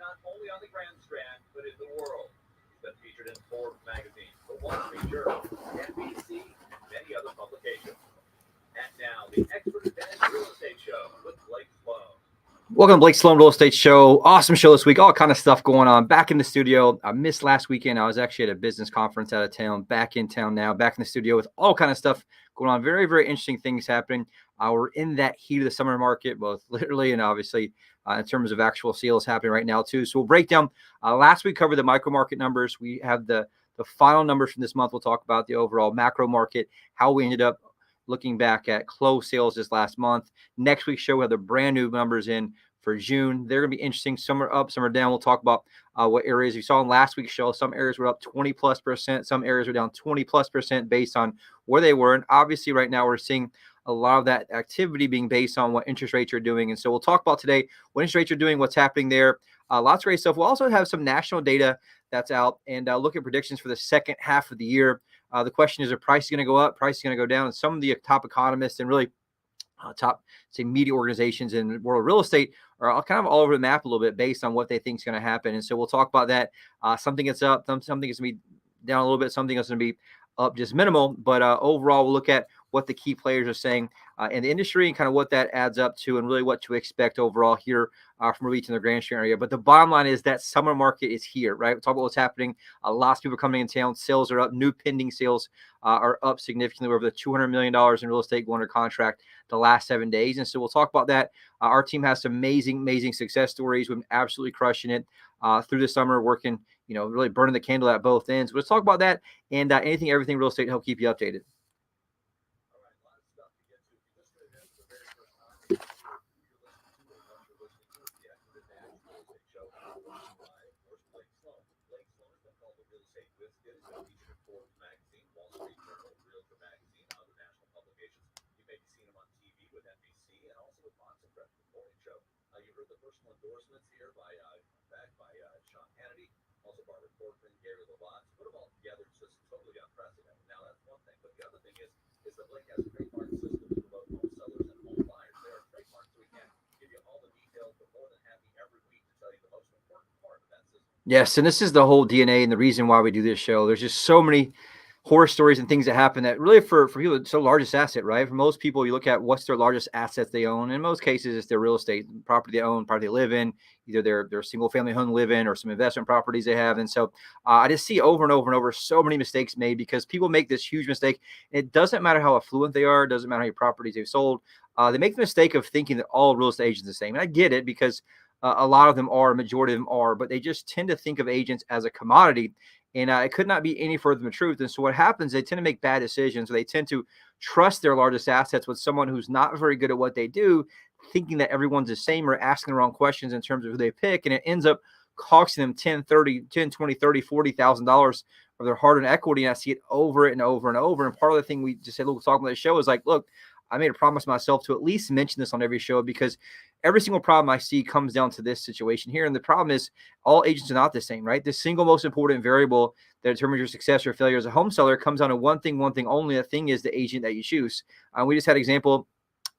not only on the Grand Strand, but in the world. It's been featured in Forbes magazine, the Wall Street Journal, NBC, and many other publications. And now, the Expert Advantage Real Estate Show with Blake Sloan. Welcome to Blake Sloan Real Estate Show. Awesome show this week. All kind of stuff going on. Back in the studio. I missed last weekend. I was actually at a business conference out of town. Back in town now. Back in the studio with all kind of stuff going on. Very, very interesting things happening. We're in that heat of the summer market, both literally and obviously in terms of actual sales happening right now too. So we'll break down. Last week covered the micro market numbers. We have the final numbers from this month. We'll talk about the overall macro market, how we ended up looking back at closed sales this last month. Next week's show, we have the brand new numbers in for June. They're going to be interesting. Some are up, some are down. We'll talk about what areas you saw in last week's show. Some areas were up 20+%. Some areas were down 20+% based on where they were. And obviously right now we're seeing a lot of that activity being based on what interest rates are doing. And so we'll talk about today what interest rates are doing, what's happening there. Lots of great stuff. We'll also have some national data that's out and look at predictions for the second half of the year. The question is, are prices going to go up? Prices going to go down? And some of the top economists and really top, say, media organizations in the world of real estate are kind of all over the map a little bit based on what they think is going to happen. And so we'll talk about that. Something gets up, something is going to be down a little bit, something is going to be up just minimal. But overall, we'll look at what the key players are saying in the industry and kind of what that adds up to and really what to expect overall here from reaching the Grand Strand area. But the bottom line is that summer market is here, right? We'll talk about what's happening. Lots of people coming in town. Sales are up. New pending sales are up significantly. Over the $200 million in real estate going under contract the last 7 days. And so we'll talk about that. Our team has some amazing success stories. We've been absolutely crushing it through the summer, working, really burning the candle at both ends. Let's talk about that and everything real estate to help keep you updated. Endorsements here by Sean Hannity, also Barbara Corcoran, Gary Labatz. Put them all together, it's just totally unprecedented. Now that's one thing, but the other thing is that Blake has a trademark system for both home sellers and home buyers. They are trademarked, so we can give you all the details, but more than happy every week to tell you the most important part of that system. Yes, and this is the whole DNA and the reason why we do this show. There's just so many horror stories and things that happen that really for people, it's the largest asset, right? For most people, you look at what's their largest assets they own. In most cases, it's their real estate property they own, property they live in, either their single family home live in or some investment properties they have. And so I just see over and over so many mistakes made because people make this huge mistake. It doesn't matter how affluent they are. It doesn't matter how many properties they've sold. They make the mistake of thinking that all real estate agents are the same. And I get it because a lot of them are, a majority of them are, but they just tend to think of agents as a commodity. And it could not be any further from the truth. And so what happens, they tend to make bad decisions. They tend to trust their largest assets with someone who's not very good at what they do, thinking that everyone's the same or asking the wrong questions in terms of who they pick. And it ends up costing them $10, $20, $30, $40,000 of their hard-earned equity. And I see it over and over and over. And part of the thing we just said, look, talking about the show is like, look, I made a promise myself to at least mention this on every show because every single problem I see comes down to this situation here. And the problem is all agents are not the same, right? The single most important variable that determines your success or failure as a home seller comes down to one thing only. That thing is the agent that you choose. We just had an example,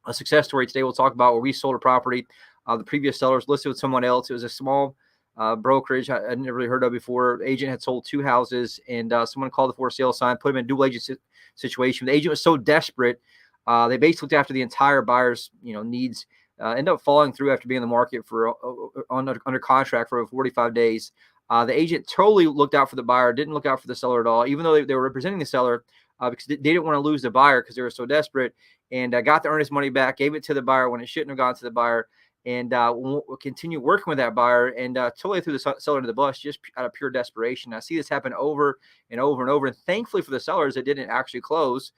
a success story today we'll talk about where we sold a property. The previous sellers listed with someone else. It was a small brokerage I'd never really heard of before. The agent had sold 2 houses and someone called the for sale sign, put him in a dual agent situation. The agent was so desperate. They basically looked after the entire buyer's, needs. Ended up falling through after being in the market for under contract for over 45 days. The agent totally looked out for the buyer, didn't look out for the seller at all, even though they were representing the seller because they didn't want to lose the buyer because they were so desperate. And got the earnest money back, gave it to the buyer when it shouldn't have gone to the buyer, and we'll continue working with that buyer and totally threw the seller to the bus just out of pure desperation. I see this happen over and over and over. And thankfully for the sellers, it didn't actually close.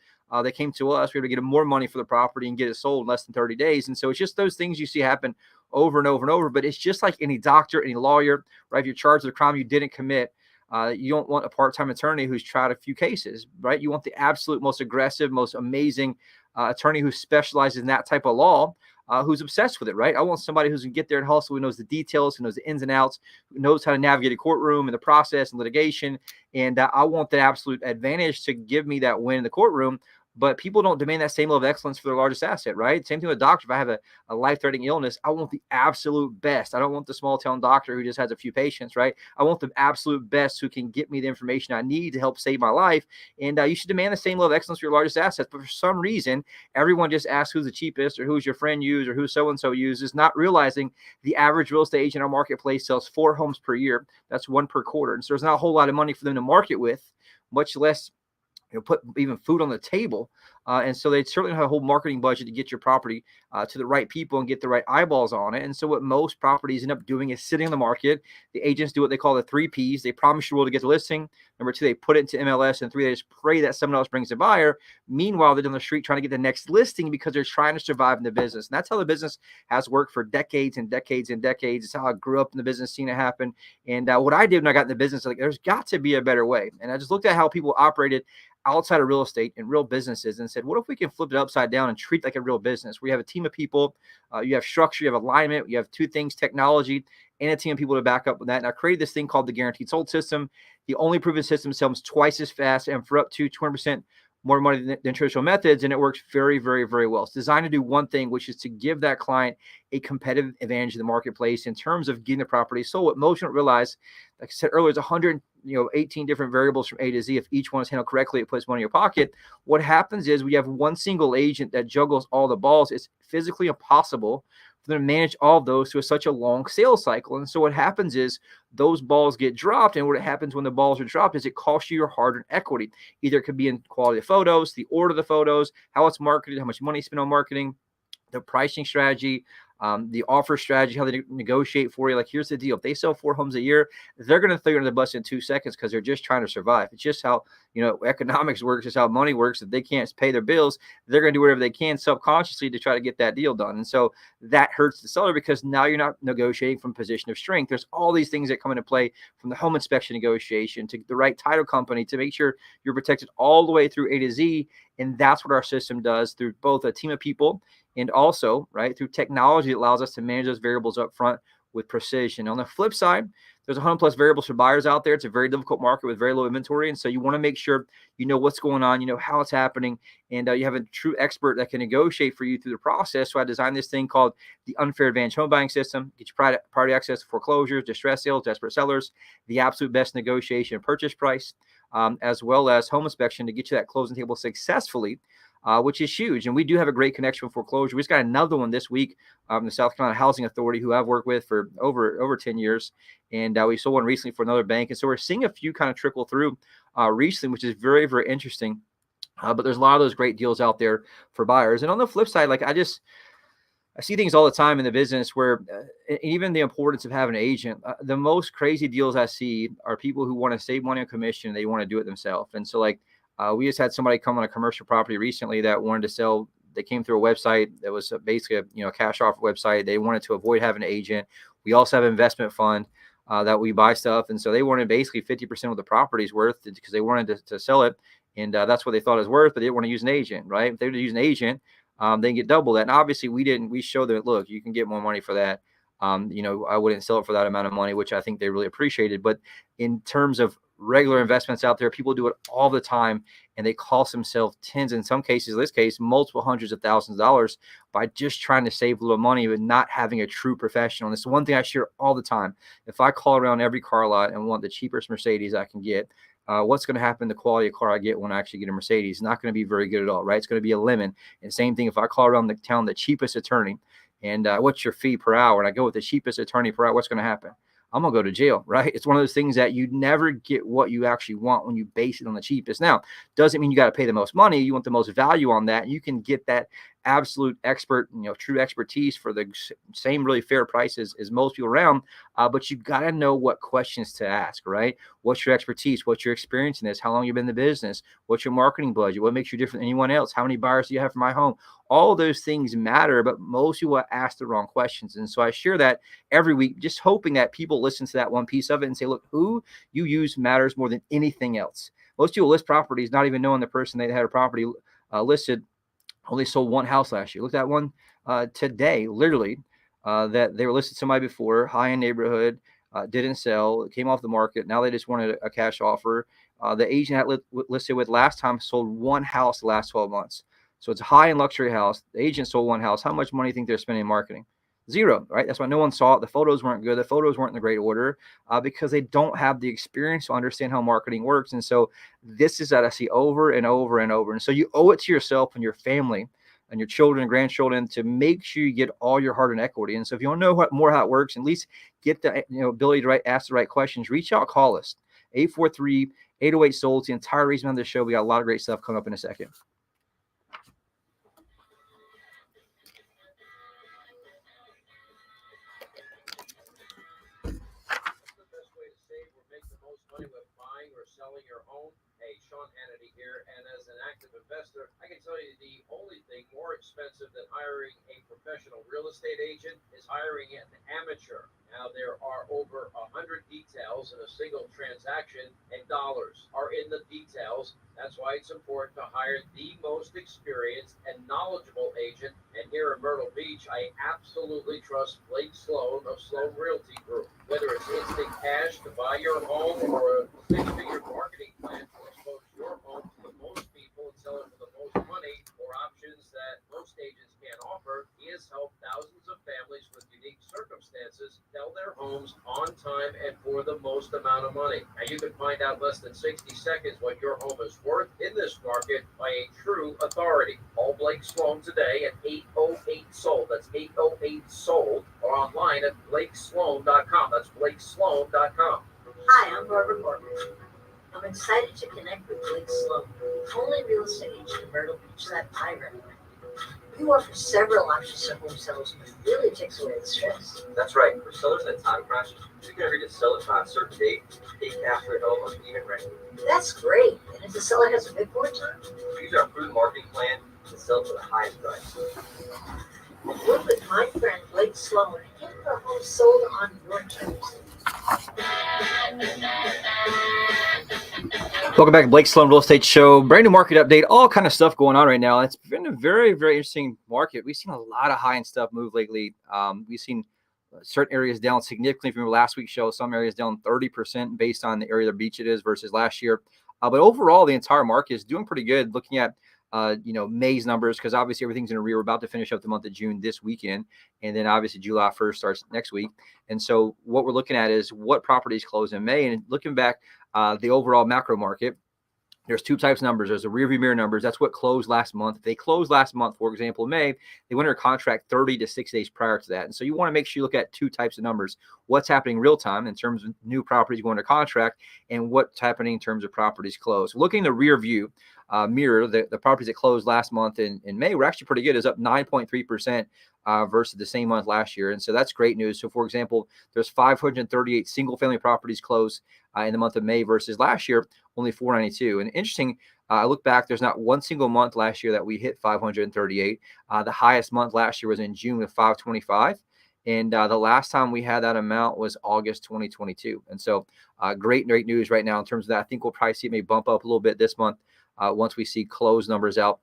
They came to us. We were able to get them more money for the property and get it sold in less than 30 days. And so it's just those things you see happen over and over and over. But it's just like any doctor, any lawyer, right? If you're charged with a crime you didn't commit, you don't want a part-time attorney who's tried a few cases, right? You want the absolute most aggressive, most amazing attorney who specializes in that type of law, who's obsessed with it, right? I want somebody who's going to get there and hustle, who knows the details, who knows the ins and outs, who knows how to navigate a courtroom and the process and litigation. And I want the absolute advantage to give me that win in the courtroom. but people don't demand that same level of excellence for their largest asset, right? Same thing with a doctor. If I have a life-threatening illness, I want the absolute best. I don't want the small town doctor who just has a few patients, right? I want the absolute best who can get me the information I need to help save my life. And you should demand the same level of excellence for your largest assets. But for some reason, everyone just asks who's the cheapest or who's your friend use or who so-and-so uses, not realizing the average real estate agent in our marketplace sells 4 homes per year. That's 1 per quarter. And so there's not a whole lot of money for them to market with, much less put even food on the table. And so they certainly have a whole marketing budget to get your property to the right people and get the right eyeballs on it. And so what most properties end up doing is sitting on the market. The agents do what they call the 3 Ps. They promise you to get the listing. Number 2, they put it into MLS. And 3, they just pray that someone else brings a buyer. Meanwhile, they're on the street trying to get the next listing because they're trying to survive in the business. And that's how the business has worked for decades and decades and decades. It's how I grew up in the business, seen it happen. And what I did when I got in the business, like, there's got to be a better way. And I just looked at how people operated outside of real estate and real businesses and said, what if we can flip it upside down and treat like a real business? We have a team of people, you have structure, you have alignment, you have 2 things, technology and a team of people to back up with that. And I created this thing called the Guaranteed Sold System. The only proven system sells twice as fast and for up to 200% more money than traditional methods. And it works very, very, very well. It's designed to do one thing, which is to give that client a competitive advantage in the marketplace in terms of getting the property sold. What most don't realize, like I said earlier, there's 118 different variables from A to Z. If each one is handled correctly, it puts money in your pocket. What happens is we have one single agent that juggles all the balls. It's physically impossible for them to manage all of those through such a long sales cycle. And so what happens is those balls get dropped. And what happens when the balls are dropped is it costs you your hard-earned equity. Either it could be in quality of photos, the order of the photos, how it's marketed, how much money you spend on marketing, the pricing strategy, the offer strategy, how they negotiate for you. Like, here's the deal. If they sell 4 homes a year, they're going to throw you under the bus in 2 seconds because they're just trying to survive. It's just how, economics works. It's how money works. If they can't pay their bills, they're going to do whatever they can subconsciously to try to get that deal done. And so that hurts the seller because now you're not negotiating from a position of strength. There's all these things that come into play, from the home inspection negotiation to the right title company to make sure you're protected all the way through A to Z. And that's what our system does through both a team of people and also, right, through technology that allows us to manage those variables up front with precision. On the flip side, there's 100+ variables for buyers out there. It's a very difficult market with very low inventory. And so you want to make sure you know what's going on, you know how it's happening, and you have a true expert that can negotiate for you through the process. So I designed this thing called the Unfair Advantage Home Buying System. Get you priority access to foreclosures, distress sales, desperate sellers, the absolute best negotiation and purchase price, as well as home inspection to get you that closing table successfully, which is huge. And we do have a great connection with foreclosure. We just got another one this week, the South Carolina Housing Authority, who I've worked with for over 10 years. And we sold one recently for another bank. And so we're seeing a few kind of trickle through recently, which is very, very interesting. But there's a lot of those great deals out there for buyers. And on the flip side, like I see things all the time in the business where even the importance of having an agent, the most crazy deals I see are people who want to save money on commission. They want to do it themselves. And so we just had somebody come on a commercial property recently that wanted to sell. They came through a website that was basically a cash offer website. They wanted to avoid having an agent. We also have an investment fund that we buy stuff. And so they wanted basically 50% of the property's worth because they wanted to sell it. And that's what they thought it was worth, but they didn't want to use an agent, right? If they were to use an agent, they can get double that. And obviously we showed them, look, you can get more money for that. I wouldn't sell it for that amount of money, which I think they really appreciated. But in terms of regular investments out there, people do it all the time, and they cost themselves tens, in some cases, in this case, multiple hundreds of thousands of dollars by just trying to save a little money but not having a true professional. And it's one thing I share all the time. If I call around every car lot and want the cheapest Mercedes I can get, what's going to happen to the quality of car I get when I actually get a Mercedes? It's not going to be very good at all, right? It's going to be a lemon. And same thing, if I call around the town the cheapest attorney, and what's your fee per hour, and I go with the cheapest attorney per hour, what's going to happen? I'm going to go to jail, right? It's one of those things that you never get what you actually want when you base it on the cheapest. Now, doesn't mean you got to pay the most money. You want the most value on that. You can get that absolute expert, true expertise for the same really fair prices as most people around. But you got to know what questions to ask, right? What's your expertise? What's your experience in this? How long you've been in the business? What's your marketing budget? What makes you different than anyone else? How many buyers do you have for my home? All of those things matter, but most people ask the wrong questions. And so I share that every week, just hoping that people listen to that one piece of it and say, look, who you use matters more than anything else. Most people list properties not even knowing the person they had a property listed only sold one house last year. Look at that one today, literally, that they were listed somebody before, high-end neighborhood, didn't sell, came off the market. Now they just wanted a cash offer. The agent had listed with last time sold one house the last 12 months. So it's a high-end luxury house. The agent sold one house. How much money do you think they're spending in marketing? Zero, right? That's why no one saw it. The photos weren't good. The photos weren't in the great order because they don't have the experience to understand how marketing works. And so this is that I see over and over and over. And so you owe it to yourself and your family and your children and grandchildren to make sure you get all your hard-earned equity. And so if you want to know more how it works, at least get the ability to ask the right questions, reach out, call us, 843-808-SOLD. The entire reason on this show. We got a lot of great stuff coming up in a second. Selling your home. Hey, Sean Hannity here, and as an active investor, I can tell you the only thing more expensive than hiring a professional real estate agent is hiring an amateur. Now, there are over 100 details in a single transaction, and dollars are in the details. That's why it's important to hire the most experienced and knowledgeable agent. And here in Myrtle Beach, I absolutely trust Blake Sloan of Sloan Realty Group. Whether it's instant cash to buy your home or a six-figure marketing plan to expose your home to the most people and sell it for the most money, or options that most agents can't offer, he has helped thousands of families with unique circumstances sell their homes on time and for the most amount of money. Now, you can find out less than 60 seconds what your home is worth in this market by a true authority. Call Blake Sloan today at 808-SOLD. That's 808-SOLD, or online at blakesloan.com. That's blakesloan.com. Hi, I'm Barbara Morgan. I'm excited to connect with Blake Sloan, the only real estate agent in Myrtle Beach that I recommend. You offer several options to home sellers, but it really takes away the stress. That's right. For sellers that time crunch, you can agree to sell it by a certain date, take cash for it home, or even rent. That's great. And if the seller has a big board time, Use our proven marketing plan to sell for the highest price. work with my friend Blake Sloan and get your home sold on your terms. Welcome back to Blake Sloan Real Estate Show. Brand new market update, all kind of stuff going on right now. It's been a very, very interesting market. We've seen a lot of high-end stuff move lately. We've seen certain areas down significantly from last week's show. Some areas down 30% based on the area of the beach it is versus last year. But overall, the entire market is doing pretty good. Looking at May's numbers, because obviously everything's in a rear. We're about to finish up the month of June this weekend, and then obviously July 1st starts next week. And so what we're looking at is what properties close in May. And looking back, the overall macro market, there's two types of numbers. There's the rear view mirror numbers. That's what closed last month. If they closed last month, for example, May, they went under contract 30 to 60 days prior to that. And so you want to make sure you look at two types of numbers. What's happening real time in terms of new properties going under contract, and what's happening in terms of properties closed. Looking at the rear view mirror, the properties that closed last month in May were actually pretty good. It's up 9.3% versus the same month last year. And so that's great news. So for example, there's 538 single family properties closed in the month of May versus last year, only 492. And interesting, I look back, there's not one single month last year that we hit 538. The highest month last year was in June with 525. And the last time we had that amount was August 2022. And so great news right now in terms of that. I think we'll probably see it may bump up a little bit this month once we see closed numbers out.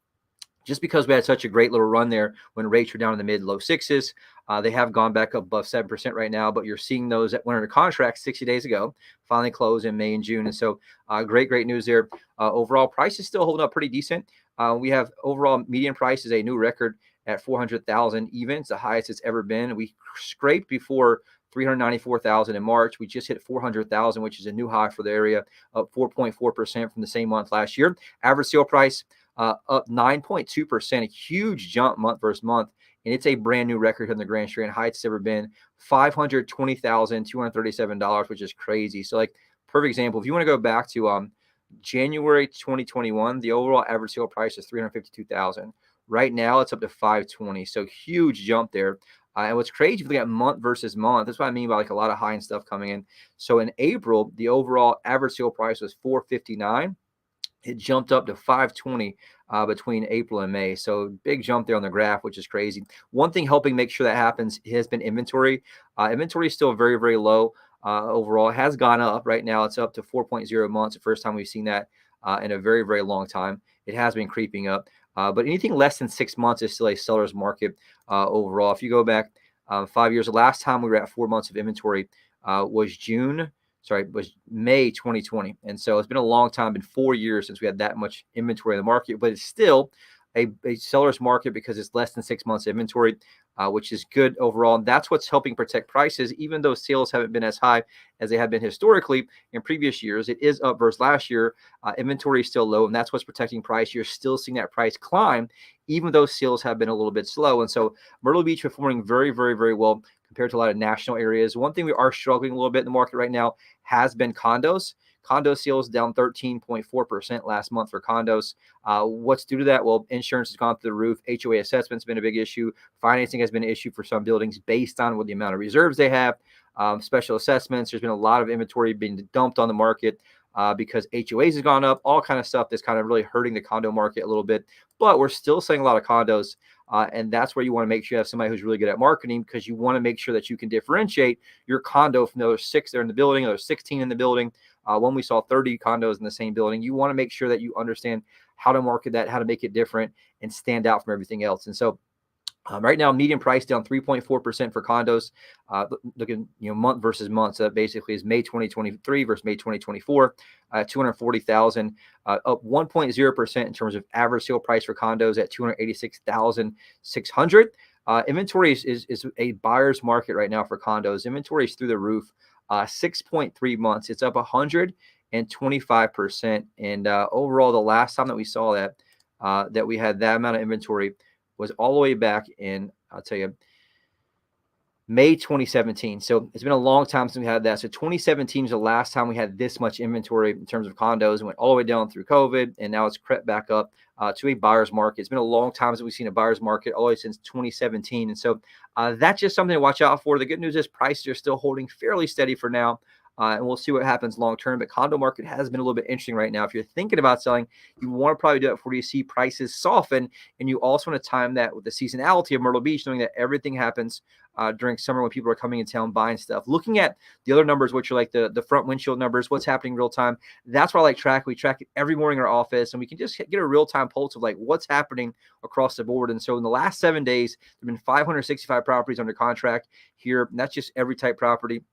Just because we had such a great little run there when rates were down in the mid-low sixes. They have gone back up above 7% right now, but you're seeing those that went under contract 60 days ago finally close in May and June. And so great news there. Overall, price is still holding up pretty decent. We have overall median price is a new record at 400,000 even. It's the highest it's ever been. We scraped before 394,000 in March. We just hit 400,000, which is a new high for the area, up 4.4% from the same month last year. Average sale price up 9.2%, a huge jump month versus month. And it's a brand new record in the Grand Strand, highest it's ever been, $520,237, which is crazy. So like, perfect example, if you want to go back to January 2021, the overall average sale price is $352,000. Right now it's up to $520. So huge jump there. And what's crazy, if you look at month versus month, that's what I mean by like a lot of high-end stuff coming in. So in April, the overall average sale price was $459. It jumped up to $520 between April and May. So big jump there on the graph, which is crazy. One thing helping make sure that happens has been inventory. Inventory is still very, very low overall. It has gone up. Right now it's up to 4.0 months. The first time we've seen that in a very, very long time. It has been creeping up. But anything less than 6 months is still a seller's market overall. If you go back 5 years, the last time we were at 4 months of inventory was June was May 2020. And so it's been a long time, been 4 years since we had that much inventory in the market, but it's still a seller's market because it's less than 6 months inventory, which is good overall. And that's what's helping protect prices, even though sales haven't been as high as they have been historically in previous years. It is up versus last year. Inventory is still low, and that's what's protecting price. You're still seeing that price climb, even though sales have been a little bit slow. And so Myrtle Beach performing very, very, very well compared to a lot of national areas. One thing we are struggling a little bit in the market right now has been condos. Condo sales down 13.4% last month for condos. What's due to that? Well, insurance has gone through the roof. HOA assessment's been a big issue. Financing has been an issue for some buildings based on what the amount of reserves they have. Special assessments. There's been a lot of inventory being dumped on the market because HOAs has gone up. All kind of stuff that's kind of really hurting the condo market a little bit. But we're still selling a lot of condos. And that's where you want to make sure you have somebody who's really good at marketing, because you want to make sure that you can differentiate your condo from the other 6 that are in the building, other 16 in the building. When we saw 30 condos in the same building, you want to make sure that you understand how to market that, how to make it different and stand out from everything else. And so right now, median price down 3.4% for condos, looking month versus month. So that basically is May 2023 versus May 2024, 240,000, up 1.0% in terms of average sale price for condos at 286,600. Inventory is a buyer's market right now for condos. Inventory is through the roof, 6.3 months. It's up 125%. And overall, the last time that we saw that we had that amount of inventory was all the way back in, I'll tell you, May 2017. So it's been a long time since we had that. So 2017 is the last time we had this much inventory in terms of condos, and went all the way down through COVID, and now it's crept back up to a buyer's market. It's been a long time since we've seen a buyer's market, all the way since 2017. And so that's just something to watch out for. The good news is prices are still holding fairly steady for now. And we'll see what happens long term. But condo market has been a little bit interesting right now. If you're thinking about selling, you want to probably do it before you see prices soften. And you also want to time that with the seasonality of Myrtle Beach, knowing that everything happens during summer when people are coming in town buying stuff. Looking at the other numbers, which are like the front windshield numbers, what's happening real time. That's what I like track. We track it every morning in our office, and we can just get a real time pulse of like what's happening across the board. And so in the last 7 days, there have been 565 properties under contract here. And that's just every type property,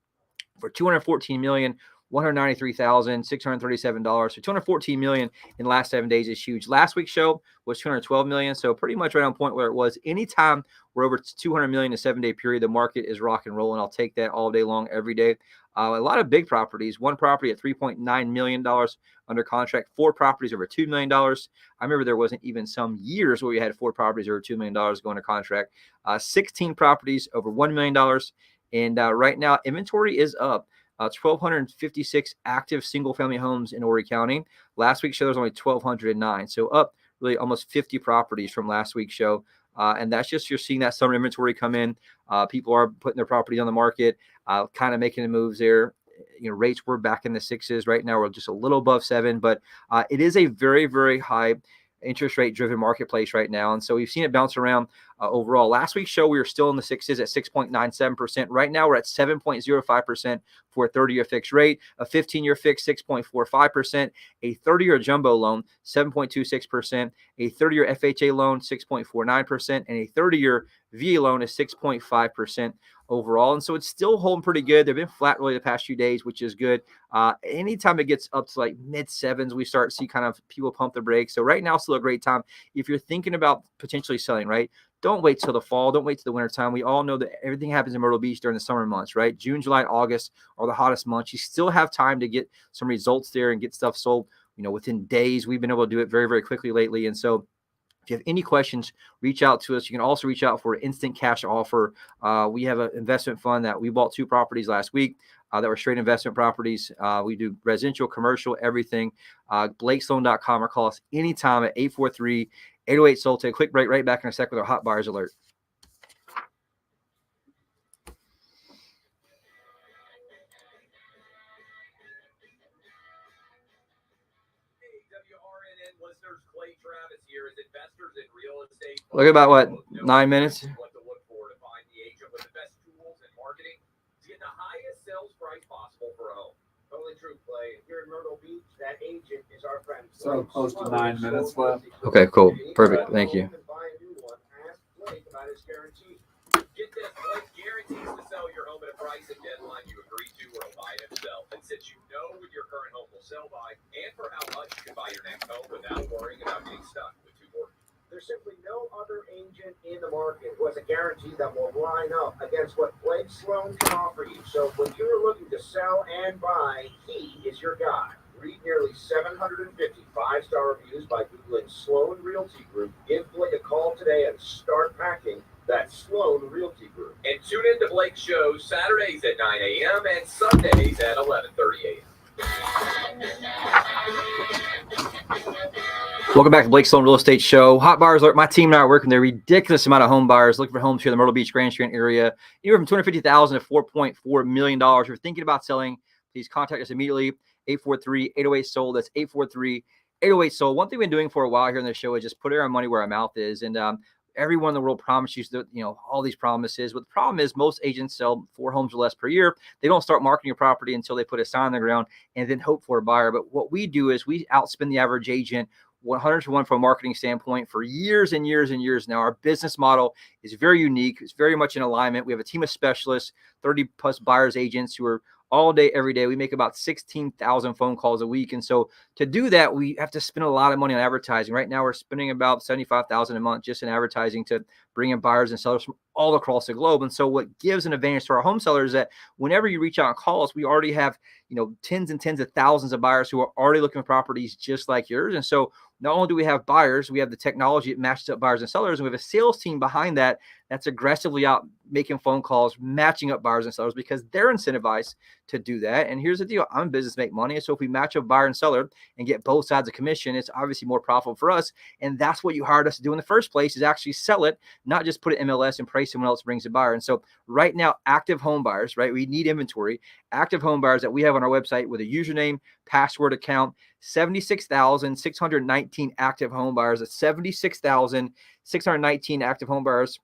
for $214,193,637. So $214 million in the last 7 days is huge. Last week's show was $212 million. So pretty much right on point where it was. Anytime we're over $200 million in a 7 day period, the market is rock and rolling. I'll take that all day long, every day. A lot of big properties. One property at $3.9 million under contract. 4 properties over $2 million. I remember there wasn't even some years where we had 4 properties over $2 million going under contract. 16 properties over $1 million. And right now, inventory is up. 1,256 active single-family homes in Horry County. Last week's show, there was only 1,209. So up really almost 50 properties from last week's show. And that's just, you're seeing that summer inventory come in. People are putting their property on the market, kind of making the moves there. Rates were back in the 6s. Right now, we're just a little above 7. But it is a very, very high interest rate driven marketplace right now. And so we've seen it bounce around overall. Last week's show, we were still in the 6s at 6.97%. Right now, we're at 7.05% for a 30-year fixed rate, a 15-year fixed 6.45%, a 30-year jumbo loan 7.26%, a 30-year FHA loan 6.49%, and a 30-year VA loan is 6.5% overall. And so it's still holding pretty good. They've been flat really the past few days, which is good. Anytime it gets up to like mid 7s, we start to see kind of people pump the brakes. So right now, still a great time. If you're thinking about potentially selling, right? Don't wait till the fall. Don't wait till the winter time. We all know that everything happens in Myrtle Beach during the summer months, right? June, July, August are the hottest months. You still have time to get some results there and get stuff sold, within days. We've been able to do it very, very quickly lately. And so if you have any questions, reach out to us. You can also reach out for an instant cash offer. We have an investment fund that we bought 2 properties last week that were straight investment properties. We do residential, commercial, everything. BlakeSloan.com, or call us anytime at 843-808-SOLTE. Quick break, right back in a sec with our hot buyers alert. WRNN listeners, Clay Travis here. As investors in real estate, Look at about what, 9 minutes? What to look for to find the agent with the best tools and marketing to get the highest sales price possible for a home. Totally true, Clay. Here in Myrtle Beach, that agent is our friend. So close to 9 minutes left. Okay, cool. Perfect. Thank you. Buy a new one. Ask Blake about his guarantee. Get this, Blake guarantees to sell your home at a price price and deadline you agree to or a buy and sell. And since you know when your current home will sell by and for how much, you can buy your next home without worrying about getting stuck with two mortgages. There's simply no other agent in the market who has a guarantee that will line up against what Blake Sloan can offer you. So when you're looking to sell and buy, he is your guy. Read nearly 750 five-star reviews by Googling Sloan Realty Group. Give Blake a call today and start packing. That's Sloan Realty Group. And tune in to Blake's shows Saturdays at 9 a.m. and Sundays at 11:30 a.m. Welcome back to Blake Sloan Real Estate Show. Hot buyers alert. My team and I are working with a ridiculous amount of home buyers looking for homes here in the Myrtle Beach, Grand Strand area, anywhere from $250,000 to $4.4 million. If you're thinking about selling, please contact us immediately. 843-808-SOLD. That's 843-808-SOLD. One thing we've been doing for a while here on the show is just putting our money where our mouth is. And everyone in the world promises that, all these promises. But the problem is most agents sell 4 homes or less per year. They don't start marketing your property until they put a sign on the ground and then hope for a buyer. But what we do is we outspend the average agent 100 to 1 from a marketing standpoint for years and years and years now. Our business model is very unique. It's very much in alignment. We have a team of specialists, 30 plus buyers agents who are all day, every day. We make about 16,000 phone calls a week. And so to do that, we have to spend a lot of money on advertising. Right now, we're spending about $75,000 a month just in advertising to bring in buyers and sellers from all across the globe. And so what gives an advantage to our home sellers is that whenever you reach out and call us, we already have, tens and tens of thousands of buyers who are already looking for properties just like yours. And so not only do we have buyers, we have the technology that matches up buyers and sellers, and we have a sales team behind that that's aggressively out making phone calls, matching up buyers and sellers because they're incentivized to do that. And here's the deal. I'm in business to make money. And so if we match up buyer and seller and get both sides of commission, it's obviously more profitable for us. And that's what you hired us to do in the first place, is actually sell it, not just put it in MLS and pray someone else brings a buyer. And so right now, active home buyers, right? We need inventory. Active home buyers that we have on our website with a username, password, account, 76,619 active home buyers. That's 76,619 active home buyers.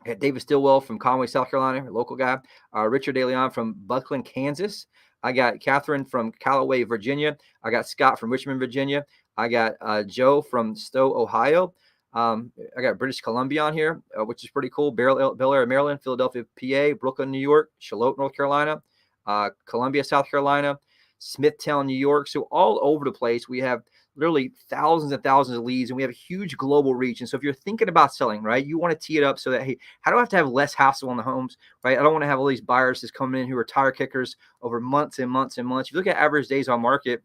I got David Stillwell from Conway, South Carolina, a local guy. Richard DeLeon from Buckland, Kansas. I got Catherine from Callaway, Virginia. I got Scott from Richmond, Virginia. I got Joe from Stowe, Ohio. I got British Columbia on here, which is pretty cool. Bel Air, Maryland, Philadelphia, PA, Brooklyn, New York, Charlotte, North Carolina, Columbia, South Carolina, Smithtown, New York. So all over the place, we have literally thousands and thousands of leads, and we have a huge global reach. And so if you're thinking about selling, right, you want to tee it up so that, hey, how do I have to have less hassle on the homes, right? I don't want to have all these buyers just coming in who are tire kickers over months and months and months. If you look at average days on market,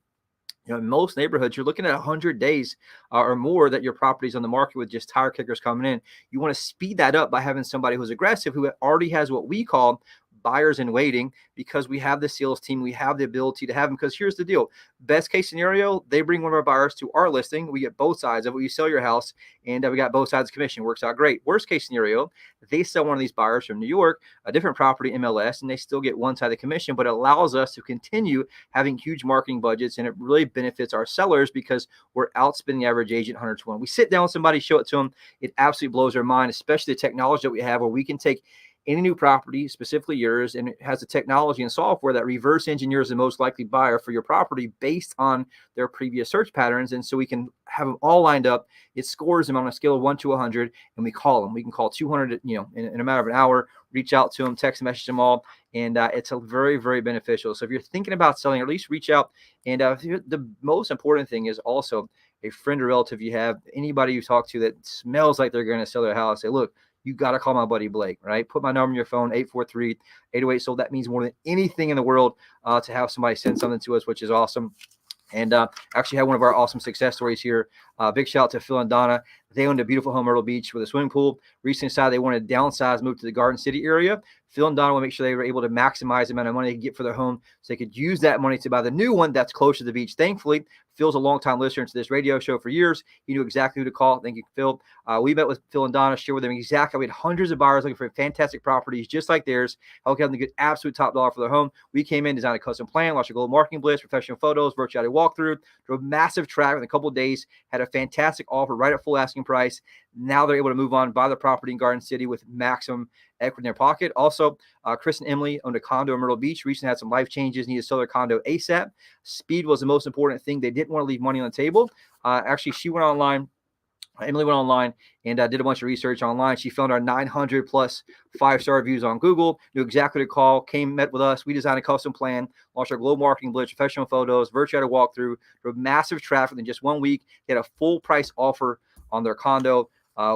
in most neighborhoods, you're looking at 100 days or more that your property's on the market with just tire kickers coming in. You want to speed that up by having somebody who's aggressive, who already has what we call buyers in waiting, because we have the sales team, we have the ability to have them. Because here's the deal: best case scenario, they bring one of our buyers to our listing, we get both sides of it, we sell your house, and we got both sides of commission. Works out great. Worst case scenario, they sell one of these buyers from New York, a different property, MLS, and they still get one side of the commission, but it allows us to continue having huge marketing budgets, and it really benefits our sellers because we're outspending the average agent 100 to 1. We sit down with somebody, show it to them, it absolutely blows their mind, especially the technology that we have, where we can take any new property, specifically yours, and it has the technology and software that reverse engineers the most likely buyer for your property based on their previous search patterns. And so we can have them all lined up. It scores them on a scale of 1 to 100, and we call them. We can call 200, in a matter of an hour, reach out to them, text message them all. And it's a very, very beneficial. So if you're thinking about selling, at least reach out. And the most important thing is also a friend or relative you have, anybody you talk to that smells like they're going to sell their house. Say, look, you got to call my buddy Blake, right? Put my number in your phone, 843-808-SOLD. That means more than anything in the world to have somebody send something to us, which is awesome. And actually had one of our awesome success stories here. Big shout out to Phil and Donna. They owned a beautiful home, Myrtle Beach, with a swimming pool. Recently decided they wanted to downsize, move to the Garden City area. Phil and Donna want to make sure they were able to maximize the amount of money they could get for their home so they could use that money to buy the new one that's closer to the beach. Thankfully, Phil's a longtime listener to this radio show for years. He knew exactly who to call. Thank you, Phil. We met with Phil and Donna, shared with them exactly. We had hundreds of buyers looking for fantastic properties just like theirs. Helped them to get absolute top dollar for their home. We came in, designed a custom plan, launched a global marketing blitz, professional photos, virtual reality walkthrough, drove massive traffic in a couple of days, had a fantastic offer right at full asking price. Now they're able to move on, buy the property in Garden City with maximum equity in their pocket. Also, Chris and Emily owned a condo in Myrtle Beach. Recently had some life changes, needed to sell their condo ASAP. Speed was the most important thing. They didn't want to leave money on the table. Actually, she went online, Emily went online and did a bunch of research online. She found our 900 plus 5-star reviews on Google, knew exactly to call, met with us. We designed a custom plan, launched our global marketing blitz, professional photos, virtual walkthrough, massive traffic in just 1 week. They had a full price offer on their condo,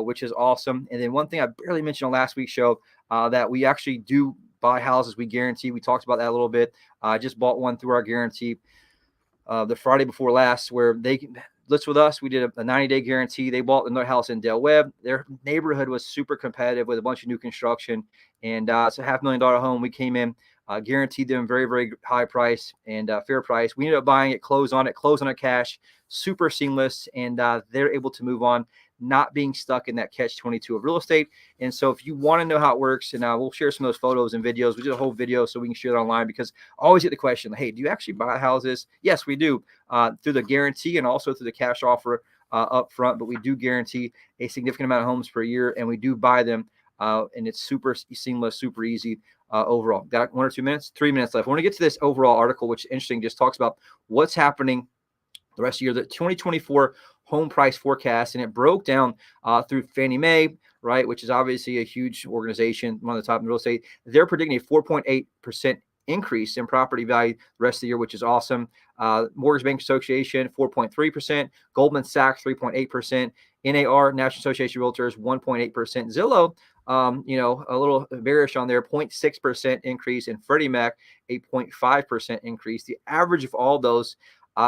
which is awesome. And then one thing I barely mentioned on last week's show, that we actually do buy houses we guarantee. We talked about that a little bit. I just bought one through our guarantee the Friday before last, where they list with us. We did a 90-day guarantee. They bought another house in Del Webb. Their neighborhood was super competitive with a bunch of new construction, and it's a $500,000 home. We came in, guaranteed them very, very high price and fair price. We ended up buying it, close on it cash, super seamless, and they're able to move on, not being stuck in that catch-22 of real estate. And so if you want to know how it works, and we'll share some of those photos and videos. We did a whole video so we can share it online, because I always get the question, hey, do you actually buy houses? Yes, we do, through the guarantee and also through the cash offer up front, but we do guarantee a significant amount of homes per year, and we do buy them, and it's super seamless, super easy overall. Got 1 or 2 minutes? 3 minutes left. I want to get to this overall article, which is interesting, just talks about what's happening the rest of the year, the 2024 home price forecast, and it broke down through Fannie Mae, right, which is obviously a huge organization, one of the top in real estate. They're predicting a 4.8% increase in property value the rest of the year, which is awesome. Mortgage Bank Association, 4.3%. Goldman Sachs, 3.8%. NAR, National Association of Realtors, 1.8%. Zillow, a little bearish on there, 0.6% increase. And Freddie Mac, a 0.5% increase. The average of all those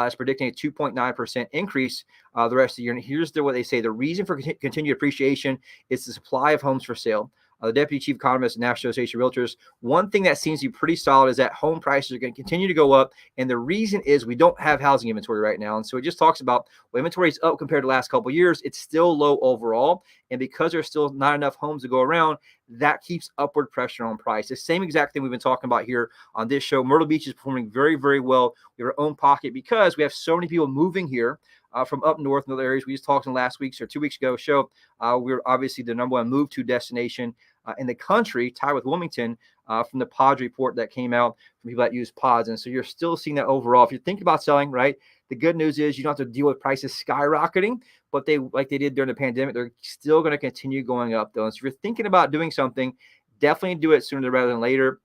is predicting a 2.9% increase the rest of the year. And here's what they say. The reason for continued appreciation is the supply of homes for sale. The Deputy Chief Economist at National Association of Realtors, one thing that seems to be pretty solid is that home prices are going to continue to go up. And the reason is we don't have housing inventory right now. And so it just talks about, well, inventory is up compared to the last couple of years. It's still low overall. And because there's still not enough homes to go around, that keeps upward pressure on price. The same exact thing we've been talking about here on this show. Myrtle Beach is performing very, very well. We have our own pocket because we have so many people moving here from up north and other areas. We just talked in last week's or 2 weeks ago show. We're obviously the number one move to destination in the country, tied with Wilmington, from the pods report that came out from people that use pods. And so you're still seeing that overall. If you think about selling, right, the good news is you don't have to deal with prices skyrocketing, but like they did during the pandemic, they're still going to continue going up, though. And so if you're thinking about doing something, definitely do it sooner rather than later.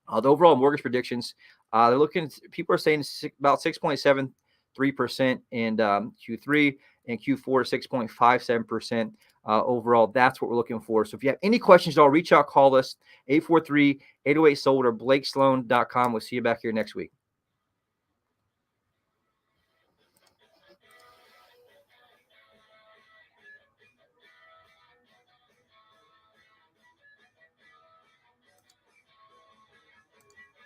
The overall mortgage predictions, they're looking, people are saying about 6.73% in Q3, and Q4 6.57%. Overall, that's what we're looking for. So if you have any questions at all, reach out, call us, 843-808-SOLD or BlakeSloan.com. We'll see you back here next week.